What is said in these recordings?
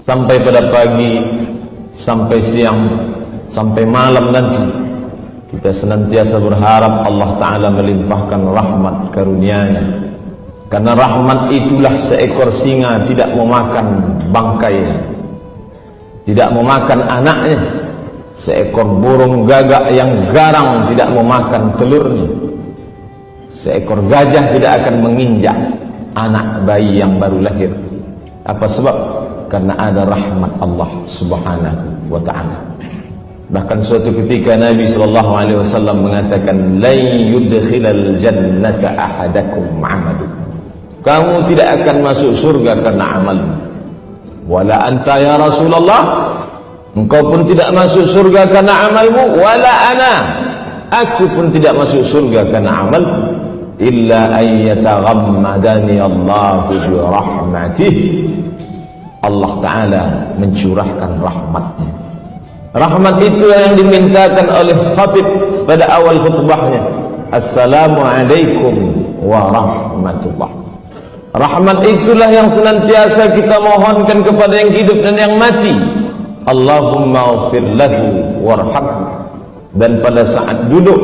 sampai pada pagi, sampai siang, sampai malam nanti, kita senantiasa berharap Allah Ta'ala melimpahkan rahmat karunia-Nya. Karena rahmat itulah seekor singa tidak memakan bangkainya, tidak memakan anaknya. Seekor burung gagak yang garang tidak memakan telurnya. Seekor gajah tidak akan menginjak anak bayi yang baru lahir. Apa sebab? Karena ada rahmat Allah Subhanahu wa ta'ala. Bahkan suatu ketika Nabi SAW mengatakan, "La yudkhilal jannata ahadakum 'amalu." Kamu tidak akan masuk surga karena amalmu. Wala anta ya Rasulullah, engkau pun tidak masuk surga karena amalmu. Wala ana, aku pun tidak masuk surga karena amalku. Illa ayyataghammadani Allahu bi rahmatih. Allah Ta'ala mencurahkan rahmatnya. Rahmat itu yang dimintakan oleh khatib pada awal khutbahnya. Assalamualaikum warahmatullah. Rahmat itulah yang senantiasa kita mohonkan kepada yang hidup dan yang mati. Allahumma ghfir lahu warhamhu. Dan pada saat duduk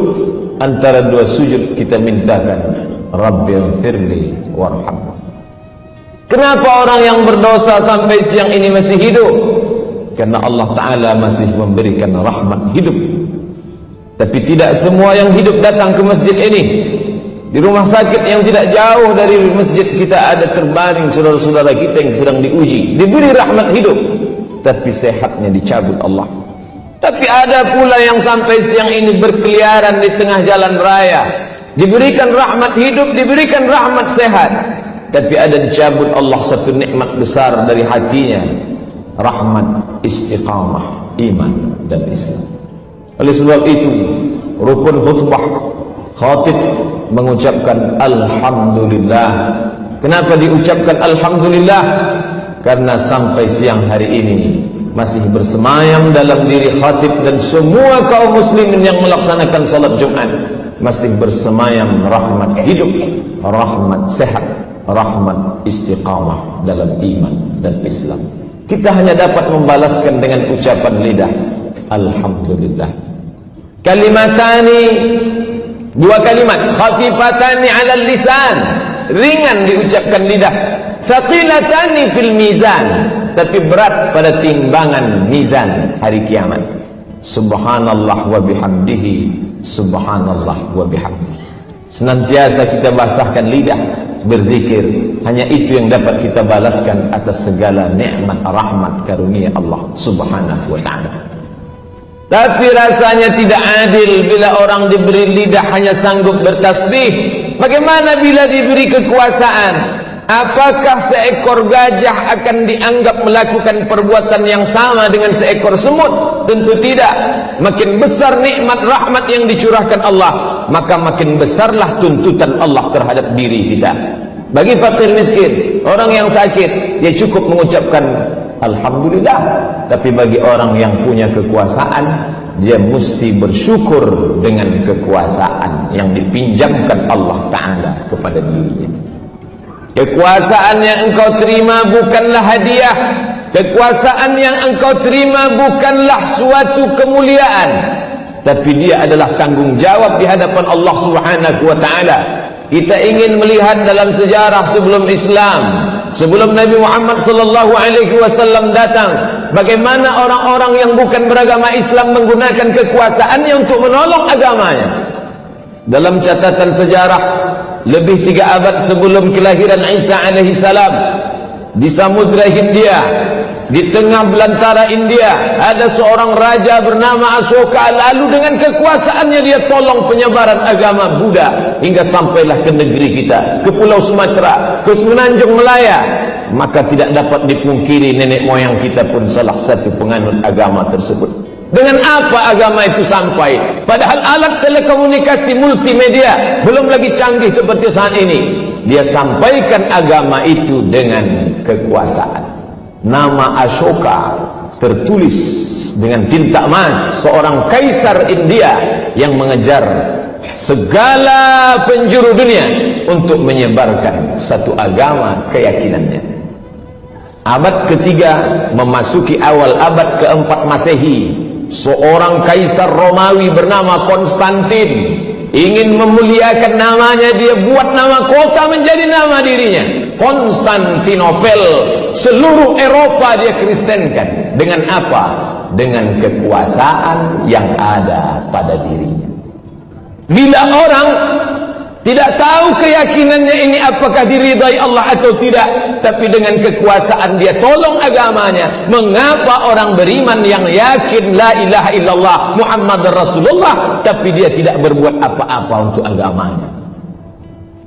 antara dua sujud kita mintakan, Rabbighfirli warhamhu. Kenapa orang yang berdosa sampai siang ini masih hidup? Karena Allah Ta'ala masih memberikan rahmat hidup. Tapi tidak semua yang hidup datang ke masjid ini. Di rumah sakit yang tidak jauh dari masjid kita ada terbaring saudara-saudara kita yang sedang diuji, diberi rahmat hidup, tapi sehatnya dicabut Allah. Tapi ada pula yang sampai siang ini berkeliaran di tengah jalan raya, diberikan rahmat hidup, diberikan rahmat sehat, tapi ada dicabut Allah satu nikmat besar dari hatinya, rahmat istiqamah iman dan Islam. Oleh sebab itu rukun khutbah khatib mengucapkan alhamdulillah. Kenapa diucapkan alhamdulillah? Karena sampai siang hari ini masih bersemayam dalam diri khatib dan semua kaum muslimin yang melaksanakan salat Jumat, masih bersemayam rahmat hidup, rahmat sehat, rahmat istiqamah dalam iman dan Islam. Kita hanya dapat membalaskan dengan ucapan lidah, alhamdulillah. Kalimatani, dua kalimat, khafifatani 'alal lisan, ringan diucapkan lidah, thaqilatani fil mizan, tapi berat pada timbangan mizan hari kiamat. Subhanallah wa bihamdihi, subhanallah wa bihamdihi. Senantiasa kita basahkan lidah berzikir, hanya itu yang dapat kita balaskan atas segala nikmat rahmat karunia Allah Subhanahu wa ta'ala. Tapi rasanya tidak adil bila orang diberi lidah hanya sanggup bertasbih. Bagaimana bila diberi kekuasaan? Apakah seekor gajah akan dianggap melakukan perbuatan yang sama dengan seekor semut? Tentu tidak. Makin besar nikmat rahmat yang dicurahkan Allah, maka makin besarlah tuntutan Allah terhadap diri kita. Bagi fakir miskin, orang yang sakit, dia cukup mengucapkan alhamdulillah. Tapi bagi orang yang punya kekuasaan, dia mesti bersyukur dengan kekuasaan yang dipinjamkan Allah Ta'ala kepada dirinya. Kekuasaan yang engkau terima bukanlah hadiah. Kekuasaan yang engkau terima bukanlah suatu kemuliaan, tapi dia adalah tanggung jawab di hadapan Allah Subhanahu wa ta'ala. Kita ingin melihat dalam sejarah sebelum Islam, sebelum Nabi Muhammad SAW datang, bagaimana orang-orang yang bukan beragama Islam menggunakan kekuasaannya untuk menolong agamanya. Dalam catatan sejarah, lebih 3 abad sebelum kelahiran Isa alaihissalam, di Samudra Hindia, di tengah belantara India, ada seorang raja bernama Asoka. Lalu dengan kekuasaannya dia tolong penyebaran agama Buddha hingga sampailah ke negeri kita, ke Pulau Sumatera, ke Semenanjung Melaya. Maka tidak dapat dipungkiri nenek moyang kita pun salah satu penganut agama tersebut. Dengan apa agama itu sampai? Padahal alat telekomunikasi multimedia belum lagi canggih seperti saat ini. Dia sampaikan agama itu dengan kekuasaan. Nama Ashoka tertulis dengan tinta emas, seorang kaisar India yang mengejar segala penjuru dunia untuk menyebarkan satu agama keyakinannya. Abad ketiga memasuki awal abad keempat Masehi, seorang kaisar Romawi bernama Konstantin ingin memuliakan namanya. Dia buat nama kota menjadi nama dirinya, Konstantinopel. Seluruh Eropa dia kristenkan. Dengan apa? Dengan kekuasaan yang ada pada dirinya. Bila orang tidak tahu keyakinannya ini apakah diridai Allah atau tidak, tapi dengan kekuasaan dia tolong agamanya. Mengapa orang beriman yang yakin la ilaha illallah Muhammad Rasulullah, tapi dia tidak berbuat apa-apa untuk agamanya?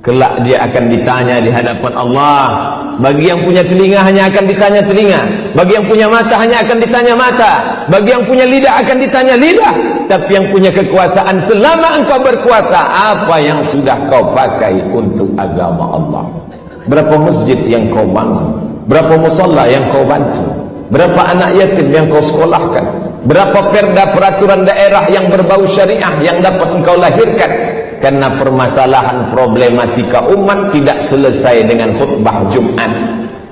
Kelak dia akan ditanya di hadapan Allah. Bagi yang punya telinga hanya akan ditanya telinga, bagi yang punya mata hanya akan ditanya mata, bagi yang punya lidah akan ditanya lidah. Tapi yang punya kekuasaan, selama engkau berkuasa, apa yang sudah kau pakai untuk agama Allah? Berapa masjid yang kau bangun? Berapa musalla yang kau bantu? Berapa anak yatim yang kau sekolahkan? Berapa perda peraturan daerah yang berbau syariah yang dapat engkau lahirkan? Karena permasalahan problematika umat tidak selesai dengan khutbah Jumat.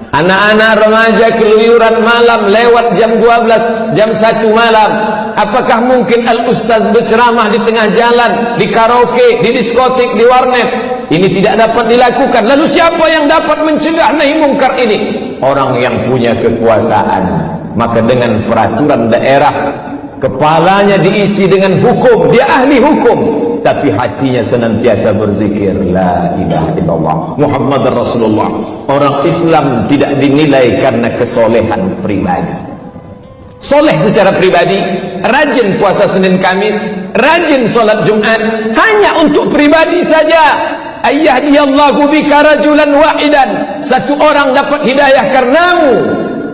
Anak-anak remaja keluyuran malam lewat jam 12, jam 1 malam. Apakah mungkin al-ustaz berceramah di tengah jalan, di karaoke, di diskotik, di warnet? Ini tidak dapat dilakukan. Lalu siapa yang dapat mencegah nahi mungkar ini? Orang yang punya kekuasaan. Maka dengan peraturan daerah, kepalanya diisi dengan hukum, dia ahli hukum, tapi hatinya senantiasa berzikir la ilaha illallah Muhammad Rasulullah. Orang Islam tidak dinilai karena kesolehan pribadi. Soleh secara pribadi, rajin puasa Senin Kamis, rajin sholat Jumat, hanya untuk pribadi saja. Ayyahdiyallahu bika rajulan wahidan, satu orang dapat hidayah karenamu,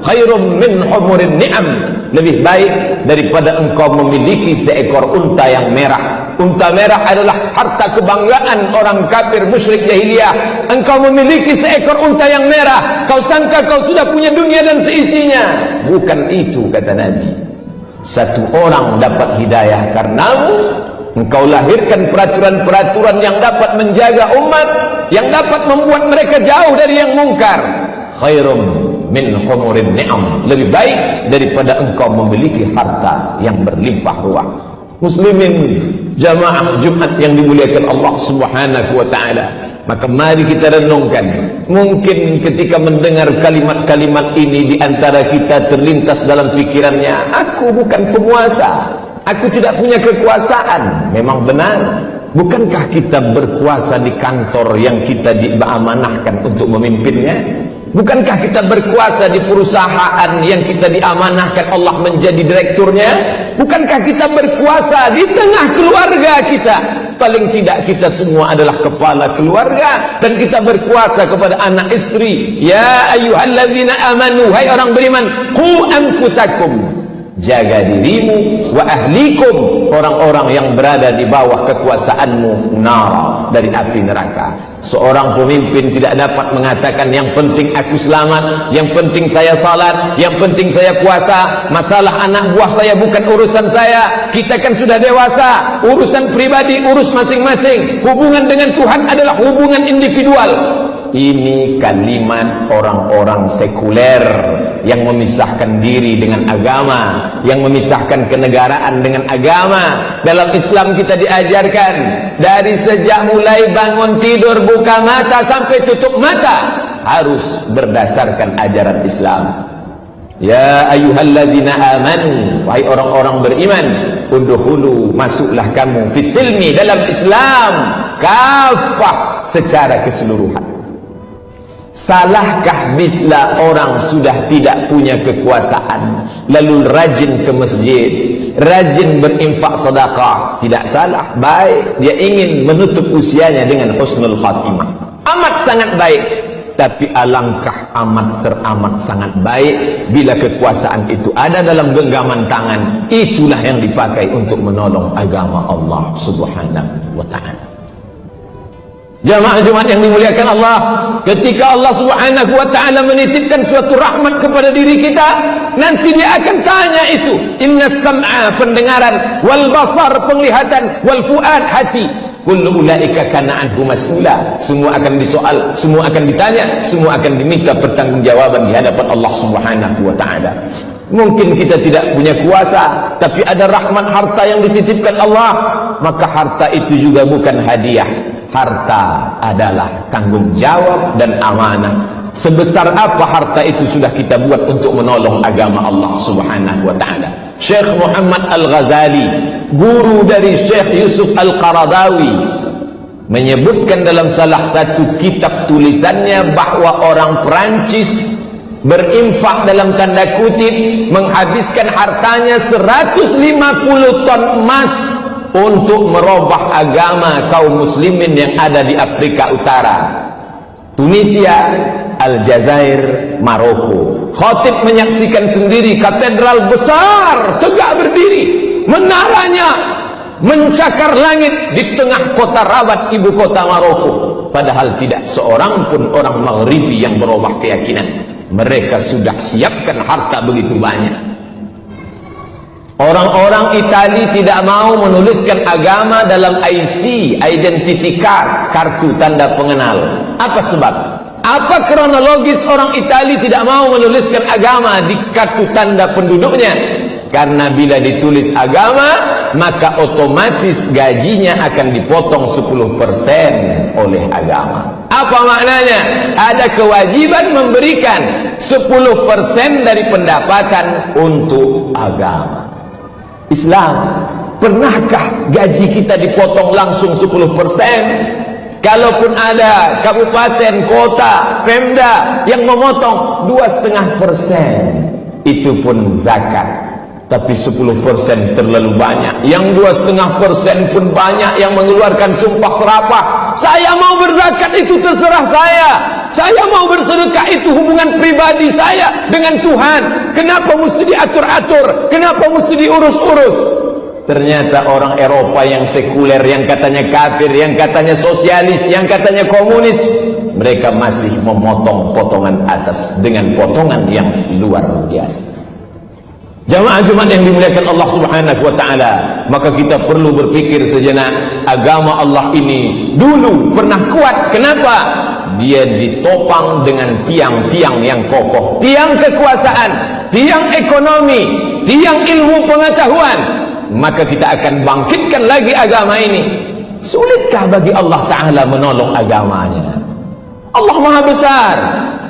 khairum min humurin ni'am, lebih baik daripada engkau memiliki seekor unta yang merah. Unta merah adalah harta kebanggaan orang kafir musyrik jahiliyah. Engkau memiliki seekor unta yang merah, kau sangka kau sudah punya dunia dan seisinya. Bukan itu kata Nabi. Satu orang dapat hidayah karenamu. Engkau lahirkan peraturan-peraturan yang dapat menjaga umat, yang dapat membuat mereka jauh dari yang mungkar. Khairum min humurin ni'am, lebih baik daripada engkau memiliki harta yang berlimpah ruah. Muslimin jamaah Jumat yang dimuliakan Allah Subhanahu wa taala, maka mari kita renungkan. Mungkin ketika mendengar kalimat-kalimat ini, di antara kita terlintas dalam pikirannya, aku bukan penguasa, aku tidak punya kekuasaan. Memang benar. Bukankah kita berkuasa di kantor yang kita diamanahkan untuk memimpinnya? Bukankah kita berkuasa di perusahaan yang kita diamanahkan Allah menjadi direkturnya? Bukankah kita berkuasa di tengah keluarga kita? Paling tidak kita semua adalah kepala keluarga, dan kita berkuasa kepada anak istri. Ya ayyuhalladzina amanu, hai orang beriman, qu anfusakum, jaga dirimu, wa ahlikum, orang-orang yang berada di bawah kekuasaanmu, nar, dari api neraka. Seorang pemimpin tidak dapat mengatakan yang penting aku selamat, yang penting saya salat, yang penting saya puasa, masalah anak buah saya bukan urusan saya. Kita kan sudah dewasa, urusan pribadi urus masing-masing, hubungan dengan Tuhan adalah hubungan individual. Ini kalimat orang-orang sekuler yang memisahkan diri dengan agama, yang memisahkan kenegaraan dengan agama. Dalam Islam kita diajarkan dari sejak mulai bangun tidur, buka mata sampai tutup mata, harus berdasarkan ajaran Islam. Ya ayyuhalladzina amanu, wahai orang-orang beriman, udkhulu, masuklah kamu, fisilmi, dalam Islam, kafah, secara keseluruhan. Salahkah bila orang sudah tidak punya kekuasaan lalu rajin ke masjid, rajin berinfak sedekah? Tidak salah, baik. Dia ingin menutup usianya dengan husnul khatimah, amat sangat baik. Tapi alangkah amat teramat sangat baik bila kekuasaan itu ada dalam genggaman tangan. Itulah yang dipakai untuk menolong agama Allah Subhanahu wa ta'ala. Jamaah Jumat yang dimuliakan Allah, ketika Allah Subhanahu wa ta'ala menitipkan suatu rahmat kepada diri kita, nanti dia akan tanya itu. Inna sam'a, pendengaran, wal basar, penglihatan, wal fuad, hati. Kullu ulaika kana anhu mas'ula. Semua akan disoal, semua akan ditanya, semua akan diminta pertanggungjawaban di hadapan Allah Subhanahu wa taala. Mungkin kita tidak punya kuasa, tapi ada rahmat harta yang dititipkan Allah, maka harta itu juga bukan hadiah. Harta adalah tanggung jawab dan amanah. Sebesar apa harta itu sudah kita buat untuk menolong agama Allah Subhanahu wa taala. Syekh Muhammad Al-Ghazali, guru dari Syekh Yusuf Al-Qaradawi, menyebutkan dalam salah satu kitab tulisannya bahwa orang Perancis berinfak dalam tanda kutip, menghabiskan hartanya 150 ton emas untuk merubah agama kaum muslimin yang ada di Afrika Utara, Tunisia, Aljazair, Maroko. Khatib menyaksikan sendiri katedral besar tegak berdiri, menaranya mencakar langit di tengah kota Rabat, ibu kota Maroko, padahal tidak seorang pun orang Maghribi yang berubah keyakinan. Mereka sudah siapkan harta begitu banyak. Orang-orang Itali tidak mau menuliskan agama dalam IC, identity card, kartu tanda pengenal. Apa sebab? Apa kronologis orang Itali tidak mau menuliskan agama di kartu tanda penduduknya? Karena bila ditulis agama, maka otomatis gajinya akan dipotong 10% oleh agama. Apa maknanya? Ada kewajiban memberikan 10% dari pendapatan untuk agama. Islam, pernahkah gaji kita dipotong langsung 10%? Kalaupun ada kabupaten, kota, Pemda yang memotong 2,5%, itu pun zakat. Tapi 10% terlalu banyak. Yang 2,5% pun banyak yang mengeluarkan sumpah serapah. Saya mau berzakat, itu terserah saya. Saya mau bersedekah, itu hubungan pribadi saya dengan Tuhan. Kenapa mesti diatur-atur? Kenapa mesti diurus-urus? Ternyata orang Eropa yang sekuler, yang katanya kafir, yang katanya sosialis, yang katanya komunis, mereka masih memotong potongan atas dengan potongan yang luar biasa. Jamaah Jumat yang dimuliakan Allah Subhanahu wa taala, maka kita perlu berpikir sejenak. Agama Allah ini dulu pernah kuat. Kenapa? Dia ditopang dengan tiang-tiang yang kokoh, tiang kekuasaan, tiang ekonomi, tiang ilmu pengetahuan. Maka kita akan bangkitkan lagi agama ini. Sulitkah bagi Allah Ta'ala menolong agamanya? Allah Maha Besar.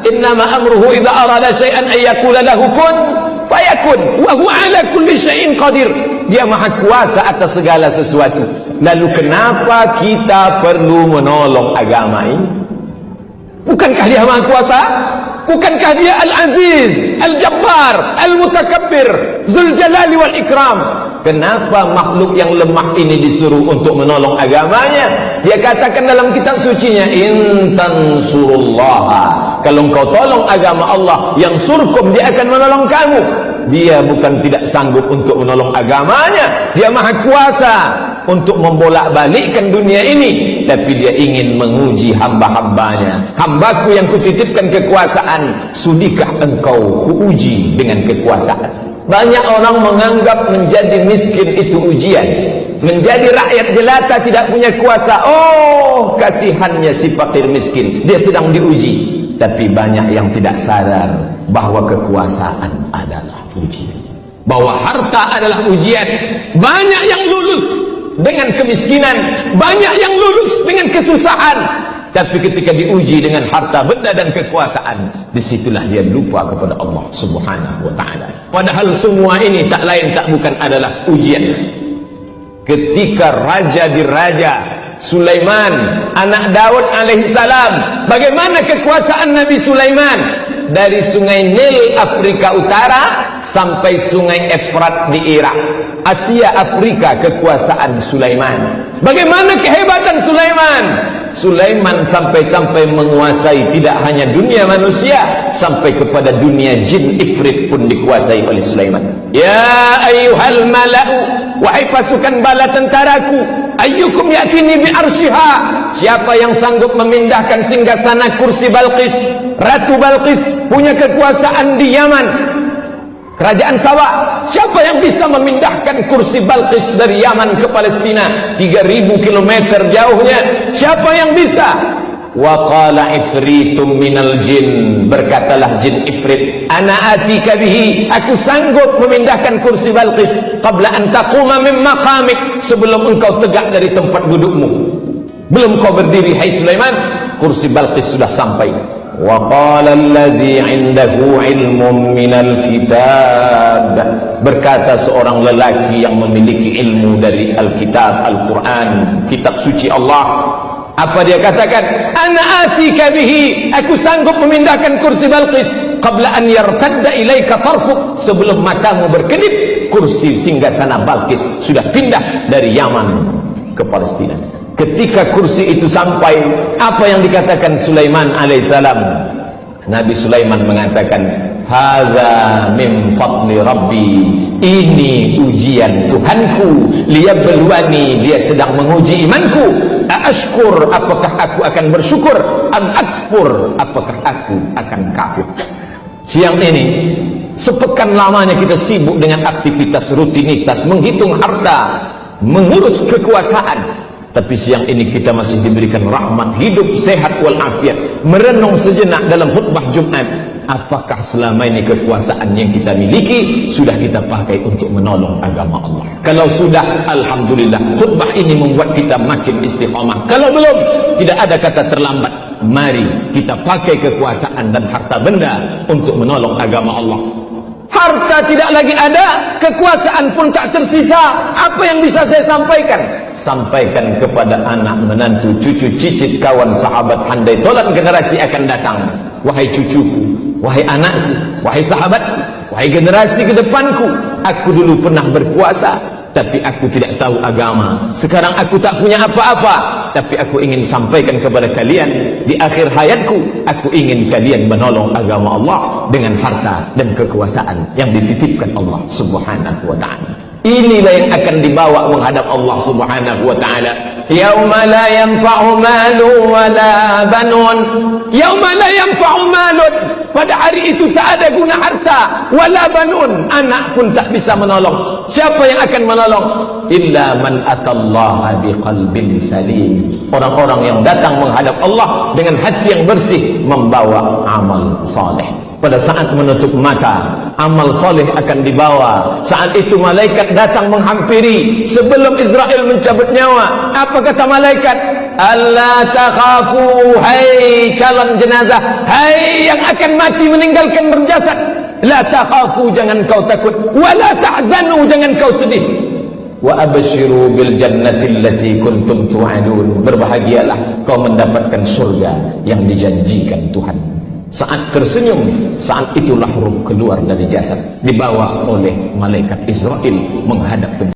Innama amruhu idza arada syai'an ay yaqula lahu kun fayakun wa huwa ala kulli syai'in qadir. Dia Maha Kuasa atas segala sesuatu. Lalu kenapa kita perlu menolong agama ini? Bukankah dia Maha Kuasa? Bukankah dia Al-Aziz, Al-Jabbar, Al-Mutakabbir, Zul Jalali wal Ikram? Kenapa makhluk yang lemah ini disuruh untuk menolong agamanya? Dia katakan dalam kitab sucinya, in tansurullah, kalau engkau tolong agama Allah, yang surkum, dia akan menolong kamu. Dia bukan tidak sanggup untuk menolong agamanya. Dia Maha Kuasa untuk membolak-balikkan dunia ini, tapi dia ingin menguji hamba-hambanya. Hambaku yang kutitipkan kekuasaan, sudikah engkau kuuji dengan kekuasaan? Banyak orang menganggap menjadi miskin itu ujian, menjadi rakyat jelata tidak punya kuasa. Oh, kasihannya si fakir miskin, dia sedang diuji. Tapi banyak yang tidak sadar bahwa kekuasaan adalah ujian, bahwa harta adalah ujian. Banyak yang lulus dengan kemiskinan, banyak yang lulus dengan kesusahan, tapi ketika diuji dengan harta benda dan kekuasaan, disitulah dia lupa kepada Allah Subhanahu wa ta'ala. Padahal semua ini tak lain tak bukan adalah ujian. Ketika raja diraja, Sulaiman anak Daud alaihissalam, bagaimana kekuasaan Nabi Sulaiman? Dari sungai Nil Afrika Utara sampai sungai Efrat di Irak, Asia Afrika, kekuasaan Sulaiman. Bagaimana kehebatan Sulaiman? Sulaiman sampai-sampai menguasai tidak hanya dunia manusia, sampai kepada dunia jin ifrit pun dikuasai oleh Sulaiman. Ya ayyuhal mala'u, wahai pasukan bala tentaraku, ayyukum ya'tini bi arsyiha, siapa yang sanggup memindahkan singgasana kursi Balqis, Ratu Balqis punya kekuasaan di Yaman. Kerajaan Sabah, siapa yang bisa memindahkan kursi Balqis dari Yaman ke Palestina 3000 km jauhnya? Siapa yang bisa? Wa qala ifritum minal jin, berkatalah jin ifrit, ana atika bihi, aku sanggup memindahkan kursi Balqis qabla an taquma min maqamik, sebelum engkau tegak dari tempat dudukmu. Belum kau berdiri hai Sulaiman, kursi Balqis sudah sampai. Wa qala alladhi 'indahu 'ilmun minal kitab, berkata seorang lelaki yang memiliki ilmu dari Alkitab, Al-Quran, kitab suci Allah. Apa dia katakan? Ana atika bihi, aku sanggup memindahkan kursi Balqis qabla an yartadda ilaika tarfuk, sebelum matamu berkedip, kursi singgasana Balqis sudah pindah dari Yaman ke Palestina. Ketika kursi itu sampai, apa yang dikatakan Sulaiman alaihissalam? Nabi Sulaiman mengatakan, hadza min fadli rabbi, ini ujian Tuhanku, liyabluwani, dia sedang menguji imanku. Aashkur, apakah aku akan bersyukur, am akfur, apakah aku akan kafir. Siang ini sepekan lamanya kita sibuk dengan aktivitas rutinitas, menghitung harta, mengurus kekuasaan. Tapi siang ini kita masih diberikan rahmat hidup sehat walafiat, merenung sejenak dalam khutbah Jumat. Apakah selama ini kekuasaan yang kita miliki sudah kita pakai untuk menolong agama Allah? Kalau sudah, alhamdulillah, khutbah ini membuat kita makin istiqamah. Kalau belum, tidak ada kata terlambat. Mari kita pakai kekuasaan dan harta benda untuk menolong agama Allah. Harta tidak lagi ada, kekuasaan pun tak tersisa. Apa yang bisa saya sampaikan? Sampaikan kepada anak, menantu, cucu, cicit, kawan, sahabat, handai tolan generasi akan datang. Wahai cucuku, wahai anakku, wahai sahabatku, wahai generasi ke depanku, aku dulu pernah berkuasa, tapi aku tidak tahu agama. Sekarang aku tak punya apa-apa, tapi aku ingin sampaikan kepada kalian, di akhir hayatku aku ingin kalian menolong agama Allah dengan harta dan kekuasaan yang dititipkan Allah subhanahu wa ta'ala. Inilah yang akan dibawa menghadap Allah subhanahu wa ta'ala. Yauma la yanfa'u malun wa la banun, yauma la yanfa'u malun, pada hari itu tak ada guna harta, wala banun, anak pun tak bisa menolong. Siapa yang akan menolong? Illa man atallaha biqalbin salim, orang-orang yang datang menghadap Allah dengan hati yang bersih, membawa amal saleh. Pada saat menutup mata, amal soleh akan dibawa. Saat itu malaikat datang menghampiri sebelum Israel mencabut nyawa. Apa kata malaikat? Allah takhafu, hai calon jenazah, hai yang akan mati meninggalkan berjasad, la takhafu, jangan kau takut, wala tahzanu, jangan kau sedih, wa abshiru bil jannati allati kuntum tu'adun, berbahagialah kau mendapatkan surga yang dijanjikan Tuhan. Saat tersenyum, saat itulah ruh keluar dari jasad, dibawa oleh malaikat Israel menghadap